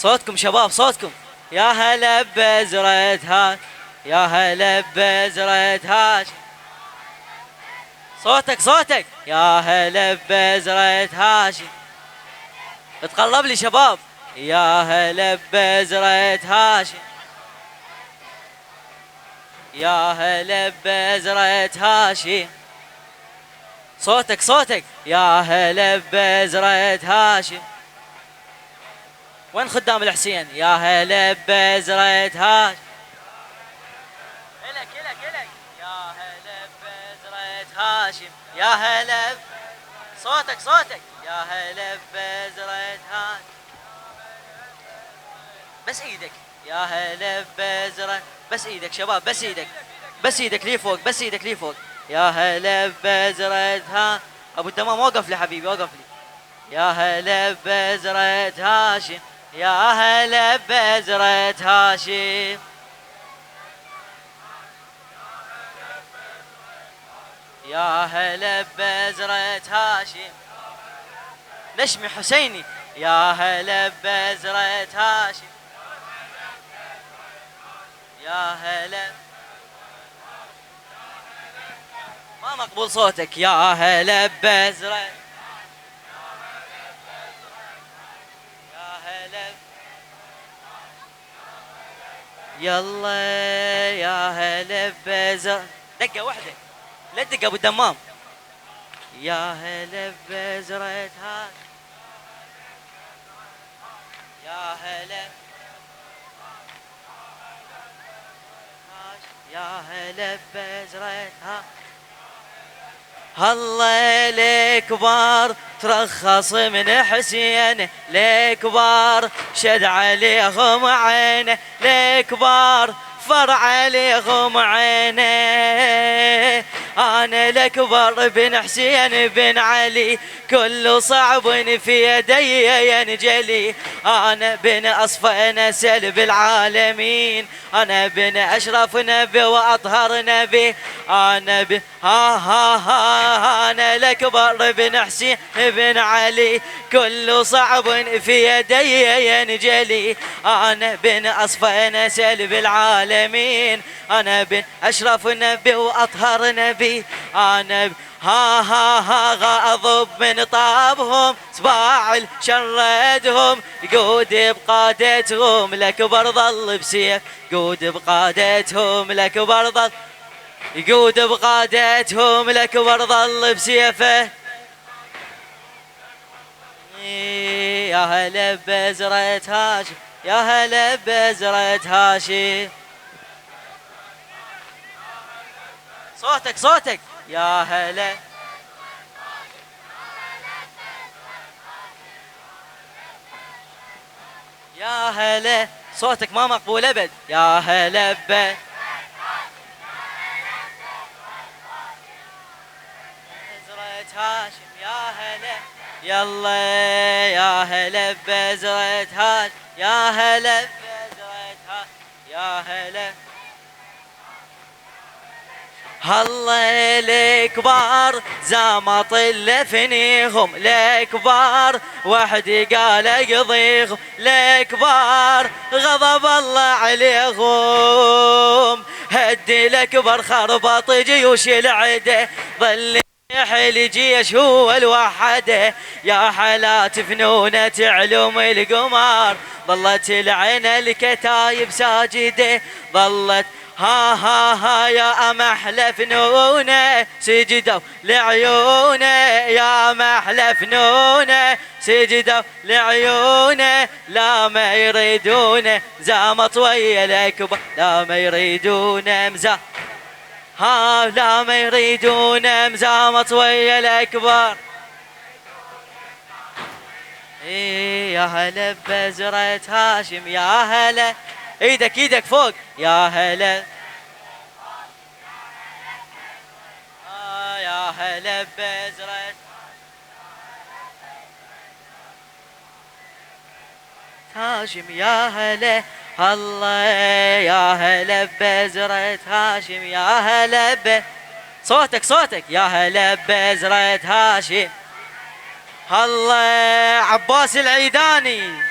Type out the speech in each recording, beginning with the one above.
صوتكم شباب صوتكم. يا هلا ببزرة هاشم، يا هلا ببزرة هاشم. صوتك صوتك. يا هلا ببزرة هاشم. اتقلب لي شباب. يا هلا ببزرة هاشم، يا هلا ببزرة هاشم. صوتك صوتك. يا هلا ببزرة هاشم. وين خدام الحسين؟ يا هلا ببزرة هاشم. إلك إلك إلك. يا هلا ببزرة هاشم، يا هلا. صوتك صوتك. يا هلا ببزرة هاشم. بس ايدك. يا هلا ببزرة. بس ايدك شباب، بس ايدك، بس ايدك لي فوق، بس ايدك لي فوق. يا هلا ببزرة ها. ابو التمام وقف لي حبيبي، وقف لي. يا هلا ببزرة هاشم، يا هلا ببزرة هاشم. يا هلا ببزرة هاشم. نشمي حسيني. يا هلا ببزرة هاشم، يا هلا. ما مقبول صوتك. يا هلا ببزرة، يا هلا. يلا يا هلا ببزرة. دقة واحدة، لا تدق ابو الدمام. يا هلا ببزرة هاشم، يا هلا. يا هلا ببزرة هاشم. الله الكبار ترخص من حسين، الكبار شد عليهم عينه، الكبار فرع عليهم عينه. انا الاكبر بن حسين بن علي، كل صعب في يدي ينجلي. انا بن اصفى نسل بالعالمين، انا بن اشرف نبي واطهر نبي. انا انا الاكبر بن حسين بن علي، كل صعب في يدي ينجلي. انا بن اصفى نسل بالعالمين، انا بن اشرف نبي واطهر نبي. انا غاضب من طابهم، صباع شردهم، يقود بقادتهم الاكبر ظل بسيف، يقود بقادتهم الاكبر ظل، يقود بقادتهم الاكبر ظل بسيفه. يا هلا ببزرة هاشم، يا هلا ببزرة هاشم. صوتك صوتك. يا هلا. يا هلا. صوتك ما مقبول ابد. يا هلا ببزرة هاشم، يا هلا. يلا يا هلا ببزرة هاشم، يا هلا ببزرة هاشم، يا هلا. هالله الكبار زامط لفنيهم، الكبار وحدي قال يقضيهم، الكبار غضب الله عليهم. هدي الاكبر خربط جيوش العده، ظل حل جيش هو الوحده. يا حالات فنونة علوم القمار، ظلت العين الكتايب ساجده، ظلت ها يا محلى فنونه سجدوا لعيونه، يا محلى فنونه سجدوا لعيونه. لا ما يريدونه زامط ويا الاكبر، لا ما يريدونه لا ما يريدونه مزامط ويا الاكبر. يا هلا ببزرة هاشم، يا هلا. ايدك ايدك فوق. يا هلا. يا هلا ببزرة هاشم، يا هلا. الله يا هلا ببزرة هاشم، يا هلا صوتك صوتك. يا هلا ببزرة هاشم. الله عباس العيداني.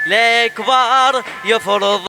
الكبار يفرض